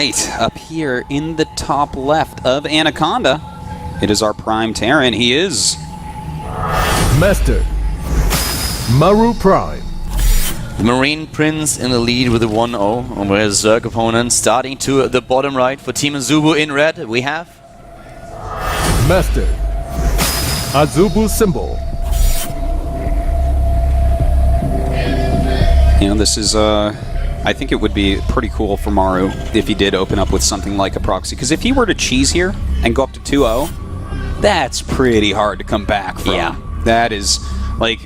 Right, up here in the top left of Anaconda, it is our prime Terran. He is Master Maru Prime. The Marine Prince in the lead with a 1-0 over his Zerg opponent. Starting to the bottom right for Team Azubu in red, we have Master Azubu Symbol. You know, this is, I think it would be pretty cool for Maru if he did open up with something like a proxy. Because if he were to cheese here and go up to 2-0, that's pretty hard to come back from. Yeah. That is, like,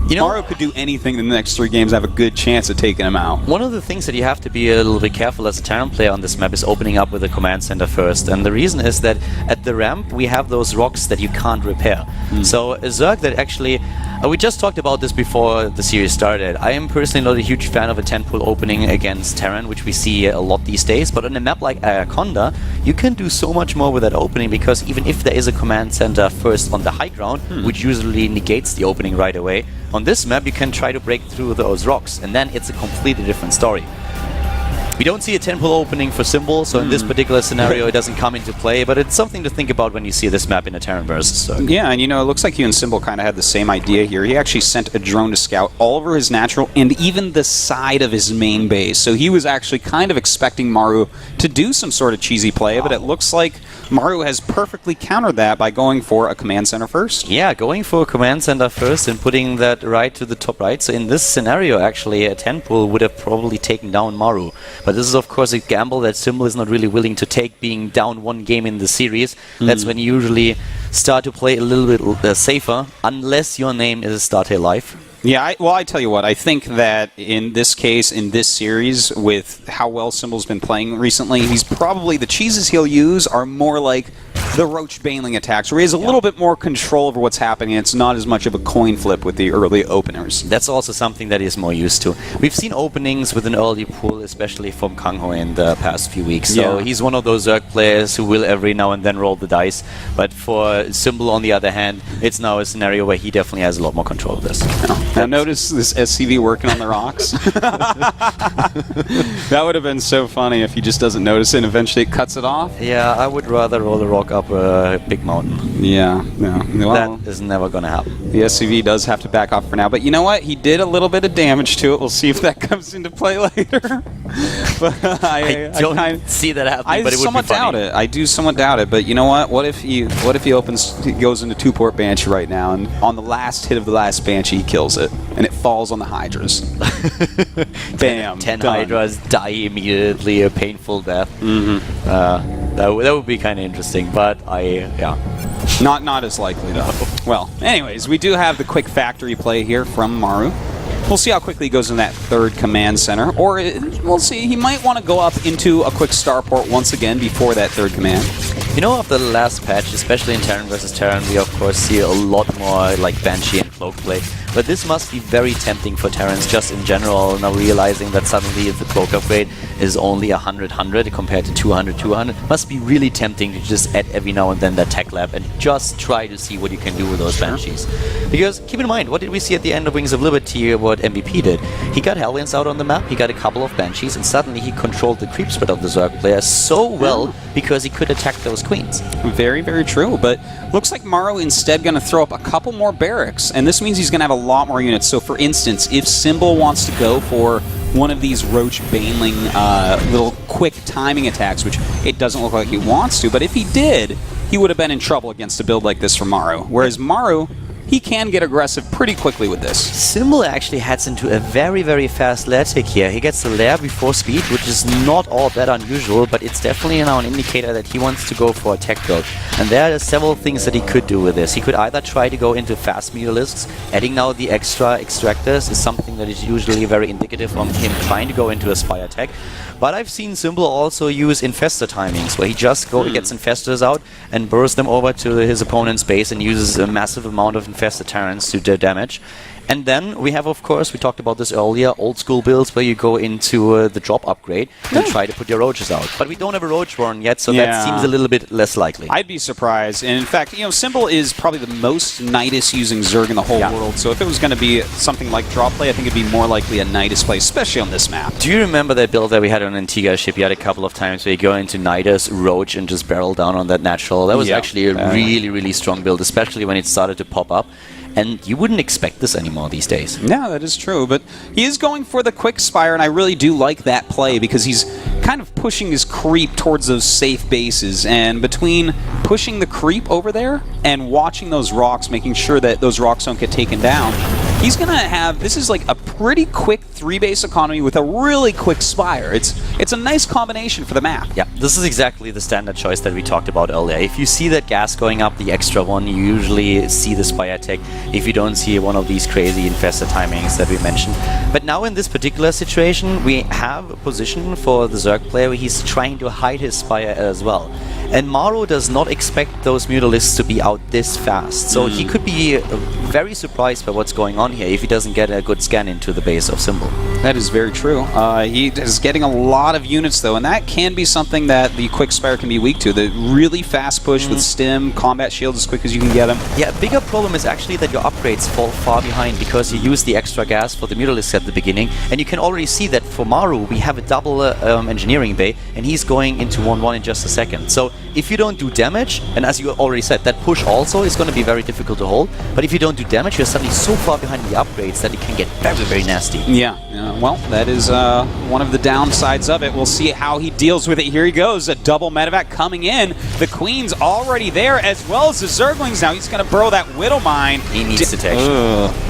you know, Maru could do anything in the next 3 games, have a good chance of taking him out. one of the things that you have to be a little bit careful as a Terran player on this map is opening up with a command center first. And the reason is that at the ramp we have those rocks that you can't repair. So a Zerg that actually, we just talked about this before the series started. I am personally not a huge fan of a 10-pull opening against Terran, which we see a lot these days. But on a map like Anaconda, you can do so much more with that opening, because even if there is a command center first on the high ground, which usually negates the opening right away, on this map you can try to break through those rocks, and then it's a completely different story. We don't see a 10-pull opening for Symbol, so in this particular scenario it doesn't come into play, but it's something to think about when you see this map in a Terran versus Zerg. Yeah, and you know, it looks like you and Symbol kind of had the same idea here. He actually sent a drone to scout all over his natural and even the side of his main base. So he was actually kind of expecting Maru to do some sort of cheesy play, but it looks like Maru has perfectly countered that by going for a command center first. Yeah, going for a command center first and putting that right to the top right. So in this scenario, actually, a 10-pull would have probably taken down Maru. But this is, of course, a gamble that Symbol is not really willing to take, being down 1 game in the series. That's when you usually start to play a little bit safer, unless your name is Startail Life. Yeah, well, I tell you what, I think that in this case, in this series, with how well Symbol's been playing recently, he's probably, the cheeses he'll use are more like the Roach Baneling attacks, where he has a little bit more control over what's happening. It's not as much of a coin flip with the early openers. That's also something that he's more used to. We've seen openings with an early pull, especially from Kangho in the past few weeks. So he's one of those Zerg players who will every now and then roll the dice. But for Symbol, on the other hand, it's now a scenario where he definitely has a lot more control of this. Now notice this SCV working on the rocks. That would have been so funny if he just doesn't notice it and eventually it cuts it off. Yeah, I would rather roll the rock up a big mountain. Yeah, no. Well, that is never going to happen. the SCV does have to back off for now. But you know what? He did a little bit of damage to it. We'll see if that comes into play later. But I don't see that happening, but it would be funny. Doubt it. I do somewhat doubt it. But you know what? What if he goes into 2-port Banshee right now, and on the last hit of the last Banshee, he kills it, and it falls on the Hydras. Bam. 10 done. Hydras die immediately, a painful death. That would be kind of interesting, but Not as likely, though. Well, anyways, we do have the quick factory play here from Maru. We'll see how quickly he goes in that 3rd command center, or we'll see. He might want to go up into a quick starport once again before that 3rd command. You know, after the last patch, especially in Terran versus Terran, we of course see a lot more like Banshee and Cloak play. But this must be very tempting for Terrans just in general, now realizing that suddenly the Cloak upgrade is only 100-100 compared to 200-200. Must be really tempting to just add every now and then that tech lab and just try to see what you can do with those Banshees. Because keep in mind, what did we see at the end of Wings of Liberty, what MVP did? He got Hellions out on the map, he got a couple of Banshees, and suddenly he controlled the creep spread of the Zerg player so well because he could attack those queens. Very, very true. But looks like Maru instead going to throw up a couple more barracks, and this means he's going to have a lot more units. So for instance, if Symbol wants to go for one of these Roach Baneling little quick timing attacks, which it doesn't look like he wants to, but if he did, he would have been in trouble against a build like this from Maru. Whereas Maru, he can get aggressive pretty quickly with this. Symbol actually heads into a very, very fast lair tick here. He gets the lair before speed, which is not all that unusual, but it's definitely now an indicator that he wants to go for a tech build. And there are several things that he could do with this. He could either try to go into fast mutalisks. Adding now the extra extractors is something that is usually very indicative of him trying to go into a Spire tech. But I've seen Symbol also use Infestor timings, where he just gets Infestors out and bursts them over to his opponent's base and uses a massive amount of Infestor Terrans to do damage. And then we have, of course, we talked about this earlier, old school builds where you go into the drop upgrade and try to put your roaches out. But we don't have a roach warren yet, so that seems a little bit less likely. I'd be surprised. And in fact, Symbol is probably the most Nidus using Zerg in the whole world. So if it was going to be something like drop play, I think it'd be more likely a Nidus play, especially on this map. Do you remember that build that we had on Antigua shipyard a couple of times where you go into Nidus, roach, and just barrel down on that natural? That was actually a really, really strong build, especially when it started to pop up. And you wouldn't expect this anymore these days. Yeah, that is true. But he is going for the quick spire, and I really do like that play because he's kind of pushing his creep towards those safe bases. And between pushing the creep over there and watching those rocks, making sure that those rocks don't get taken down, he's going to have, this is like a pretty quick 3-base economy with a really quick spire. It's a nice combination for the map. Yeah, this is exactly the standard choice that we talked about earlier. If you see that gas going up, the extra one, you usually see the spire tech. If you don't see one of these crazy infested timings that we mentioned. But now in this particular situation, we have a position for the Zerg player where he's trying to hide his spire as well. And Maru does not expect those Mutalisks to be out this fast. So he could be very surprised by what's going on here if he doesn't get a good scan into the base of Symbol. That is very true. He is getting a lot of units though, and that can be something that the quick spire can be weak to. The really fast push with stim, combat shield as quick as you can get them. Yeah, a bigger problem is actually that your upgrades fall far behind because you use the extra gas for the Mutalisks at the beginning, and you can already see that for Maru we have a double engineering bay, and he's going into 1-1 in just a second. So if you don't do damage, and as you already said, that push also is going to be very difficult to hold, but if you don't do damage, you're suddenly so far behind the upgrades that it can get very, very nasty. Yeah, well, that is one of the downsides of it. We'll see how he deals with it. Here he goes, a double medevac coming in. The Queen's already there, as well as the Zerglings. Now he's going to burrow that Widow Mine. He needs detection.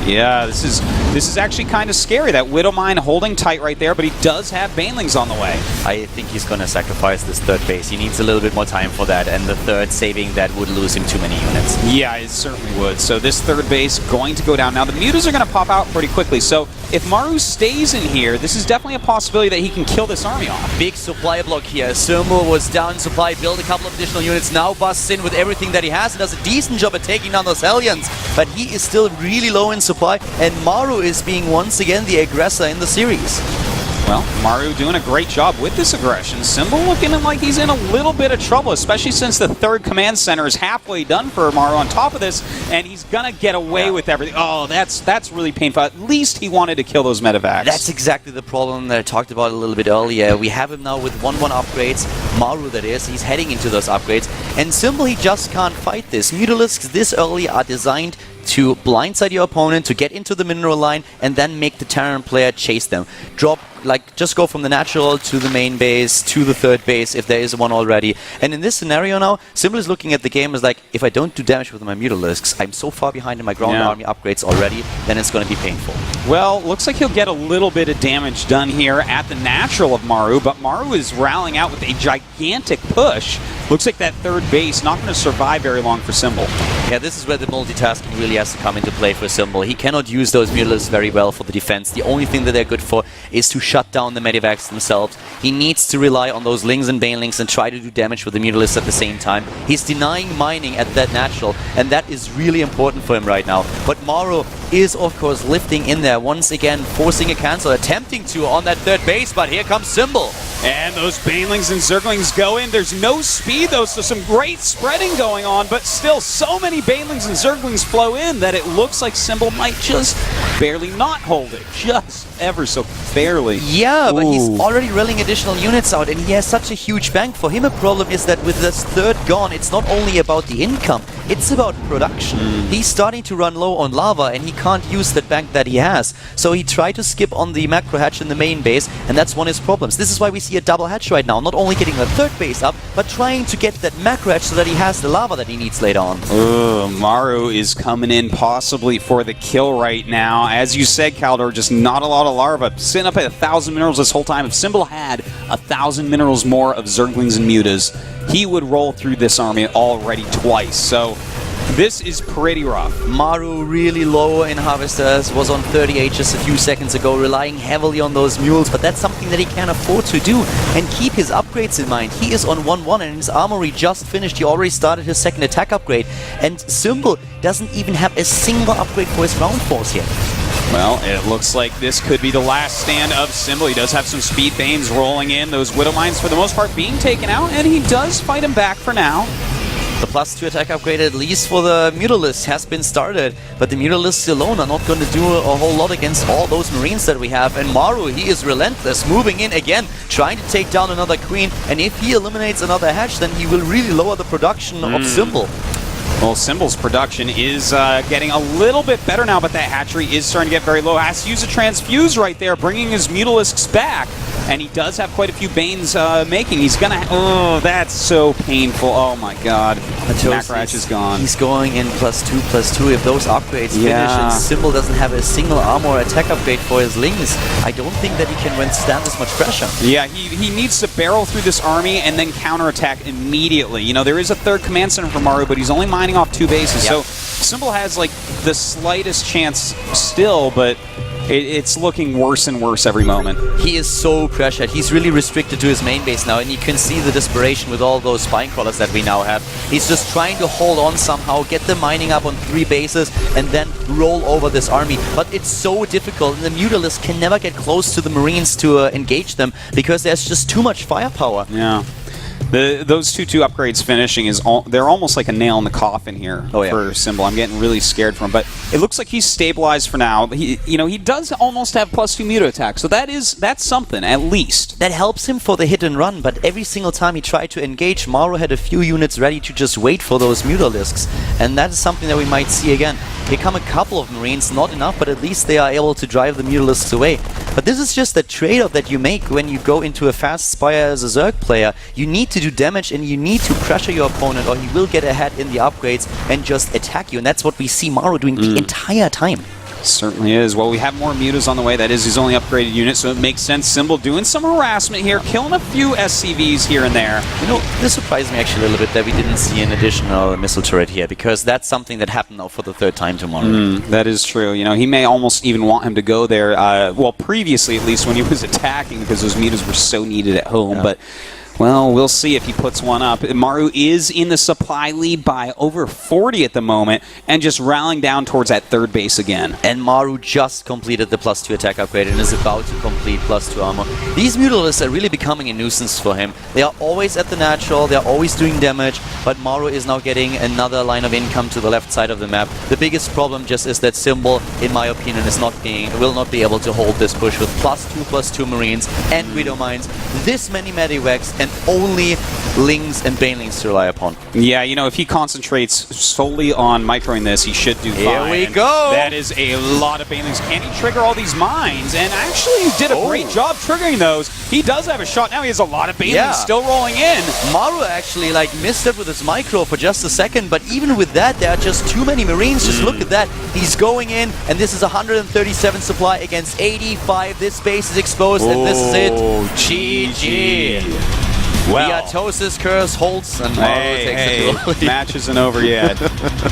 Yeah, this is actually kind of scary. That Widow Mine holding tight right there, but he does have Banelings on the way. I think he's going to sacrifice this third base. He needs a little bit more time for that, and the third saving that would lose him too many units. Yeah, it certainly would. So this third base going to go down. Now the Mutas are going to pop out pretty quickly. So if Maru stays in here, this is definitely a possibility that he can kill this army off. Big supply block here. Symbol was down supply, build a couple of additional units, now busts in with everything that he has and does a decent job at taking down those Hellions. But he is still really low in supply, and Maru is being once again the aggressor in the series. Well, Maru doing a great job with this aggression. Symbol looking like he's in a little bit of trouble, especially since the third command center is halfway done for Maru on top of this, and he's going to get away with everything. Oh, that's really painful. At least he wanted to kill those medevacs. That's exactly the problem that I talked about a little bit earlier. We have him now with 1-1 upgrades. Maru, that is, he's heading into those upgrades. And Symbol, he just can't fight this. Mutalisks this early are designed to blindside your opponent, to get into the mineral line, and then make the Terran player chase them. Drop, like, just go from the natural to the main base, to the third base, if there is one already. And in this scenario now, Symbol is looking at the game as like, if I don't do damage with my Mutalisks, I'm so far behind in my ground army upgrades already, then it's going to be painful. Well, looks like he'll get a little bit of damage done here at the natural of Maru, but Maru is rallying out with a gigantic push. Looks like that third base not going to survive very long for Symbol. Yeah, this is where the multitasking really has to come into play for Symbol. He cannot use those Mutalisks very well for the defense. The only thing that they're good for is to shut down the medivacs themselves. He needs to rely on those Lings and Banelings and try to do damage with the Mutalisks at the same time. He's denying mining at that natural, and that is really important for him right now. But Maru is, of course, lifting in there once again, forcing a cancel, attempting to on that third base, but here comes Symbol. And those Banelings and Zerglings go in. There's no speed, though, so some great spreading going on, but still so many Banelings and Zerglings flow in that it looks like Symbol might just barely not hold it. Just ever so barely. Yeah, but he's Ooh. already rolling additional units out, and he has such a huge bank. For him, a problem is that with this third gone, it's not only about the income, it's about production. He's starting to run low on lava, and he can't use that bank that he has. So he tried to skip on the macro hatch in the main base, and that's one of his problems. This is why we see a double hatch right now, not only getting the third base up, but trying to get that macro hatch so that he has the lava that he needs later on. Maru is coming in possibly for the kill right now. As you said, Kaldor, just not a lot of larva. Sitting up at 1,000 minerals this whole time. If Symbol had 1,000 minerals more of Zerglings and Mutas, he would roll through this army already twice. So this is pretty rough. Maru really low in Harvesters, was on 38 just a few seconds ago, relying heavily on those mules, but that's something that he can afford to do and keep his upgrades in mind. He is on 1-1 and his armory just finished. He already started his second attack upgrade, and Symbol doesn't even have a single upgrade for his ground force yet. Well, it looks like this could be the last stand of Symbol. He does have some speed Banes rolling in. Those Widow Mines, for the most part, being taken out, and he does fight him back for now. The +2 attack upgrade, at least for the Mutalisks, has been started, but the Mutalisks alone are not going to do a whole lot against all those Marines that we have. And Maru, he is relentless, moving in again, trying to take down another Queen, and if he eliminates another hatch, then he will really lower the production of Symbol. Well, Symbol's production is getting a little bit better now, but that hatchery is starting to get very low. Has to use a transfuse right there, bringing his Mutalisks back. And he does have quite a few Banes making. He's gonna... Oh, that's so painful. Oh my god. Macratch is gone. He's going in +2/+2. If those upgrades finish and Symbol doesn't have a single armor or attack upgrade for his Lings, I don't think that he can withstand this much pressure. Yeah, he needs to barrel through this army and then counterattack immediately. You know, there is a third command center for Maru, but he's only mining off 2 bases. Yep. So Symbol has, like, the slightest chance still, but... It's looking worse and worse every moment. He is so pressured. He's really restricted to his main base now, and you can see the desperation with all those spine crawlers that we now have. He's just trying to hold on somehow, get the mining up on 3 bases, and then roll over this army. But it's so difficult, and the Mutalisks can never get close to the Marines to engage them because there's just too much firepower. Yeah. Those 2/2 upgrades finishing is they're almost like a nail in the coffin here for Symbol. I'm getting really scared for him, but it looks like he's stabilized for now. He does almost have +2 Muta attack, so that's something at least. That helps him for the hit and run, but every single time he tried to engage, Maru had a few units ready to just wait for those Mutalisks, and that is something that we might see again. Here come a couple of Marines, not enough, but at least they are able to drive the Mutalisks away. But this is just the trade-off that you make when you go into a fast Spire as a Zerg player. You need to do damage and you need to pressure your opponent or he will get ahead in the upgrades and just attack you. And that's what we see Maru doing the entire time. Certainly is. Well, we have more Mutas on the way. That is his only upgraded unit, so it makes sense. Symbol doing some harassment here, killing a few SCVs here and there. You know, this surprised me actually a little bit that we didn't see an additional missile turret here, because that's something that happened now for the 3rd time tomorrow. That is true. You know, he may almost even want him to go there, well, previously at least when he was attacking, because those Mutas were so needed at home, but... Well, we'll see if he puts one up. Maru is in the supply lead by over 40 at the moment, and just rallying down towards that 3rd base again. And Maru just completed the +2 attack upgrade and is about to complete +2 armor. These Mutalisks are really becoming a nuisance for him. They are always at the natural, they are always doing damage, but Maru is now getting another line of income to the left side of the map. The biggest problem just is that Symbol, in my opinion, will not be able to hold this push with +2/+2 Marines and Widow Mines, this many Medivacs, and only Lings and Banelings to rely upon. Yeah, you know, if he concentrates solely on microing this, he should do fine. Here we go! That is a lot of Banelings. Can he trigger all these mines? And actually, he did a great job triggering those. He does have a shot now. He has a lot of Banelings still rolling in. Maru actually missed it with his micro for just a second, but even with that, there are just too many Marines. Just look at that. He's going in, and this is 137 supply against 85. This base is exposed, and this is it. GG. Well, the Atosis curse holds, and Maru takes it. Match isn't over yet.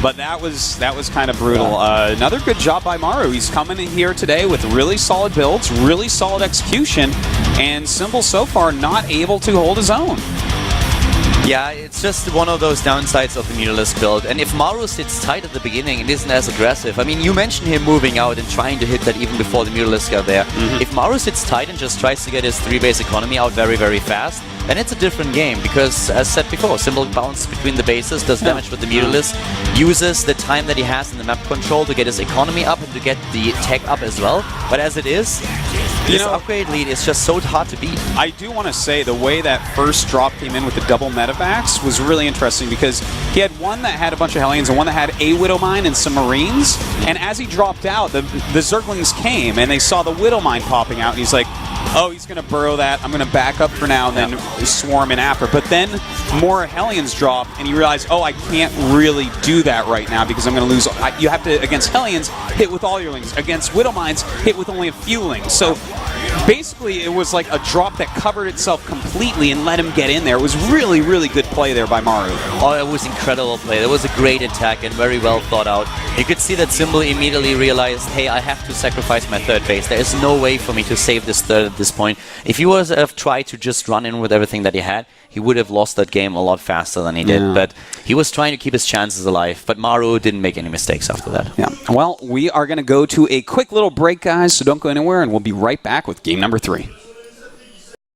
But that was kind of brutal. Another good job by Maru. He's coming in here today with really solid builds, really solid execution, and Symbol so far not able to hold his own. Yeah, it's just one of those downsides of the Mutalisk build. And if Maru sits tight at the beginning and isn't as aggressive, I mean, you mentioned him moving out and trying to hit that even before the Mutalisk are there. If Maru sits tight and just tries to get his 3-base economy out very, very fast, then it's a different game, because, as said before, Symbol bounces between the bases, does damage with the Mutalisk, uses the time that he has in the map control to get his economy up and to get the tech up as well. But as it is, this upgrade lead is just so hard to beat. I do want to say the way that first drop came in with the double medevacs was really interesting, because he had one that had a bunch of Hellions and one that had a Widow Mine and some Marines, and as he dropped out, the Zerglings came and they saw the Widow Mine popping out, and he's like, oh, he's going to burrow that, I'm going to back up for now and then swarm in after. But then more Hellions drop, and he realized, oh, I can't really do that right now because I'm going to lose. You have to, against Hellions, hit with all your Lings. Against Widow Mines, hit with only a few Lings. So basically, it was like a drop that covered itself completely and let him get in there. It was really, really good play there by Maru. Oh, it was incredible play. That was a great attack and very well thought out. You could see that Symbol immediately realized, hey, I have to sacrifice my 3rd base. There is no way for me to save this 3rd at this point. If he was tried to just run in with everything that he he would have lost that game a lot faster than he did. Yeah. But he was trying to keep his chances alive. But Maru didn't make any mistakes after that. Yeah. Well, we are going to go to a quick little break, guys, so don't go anywhere, and we'll be right back with game number 3.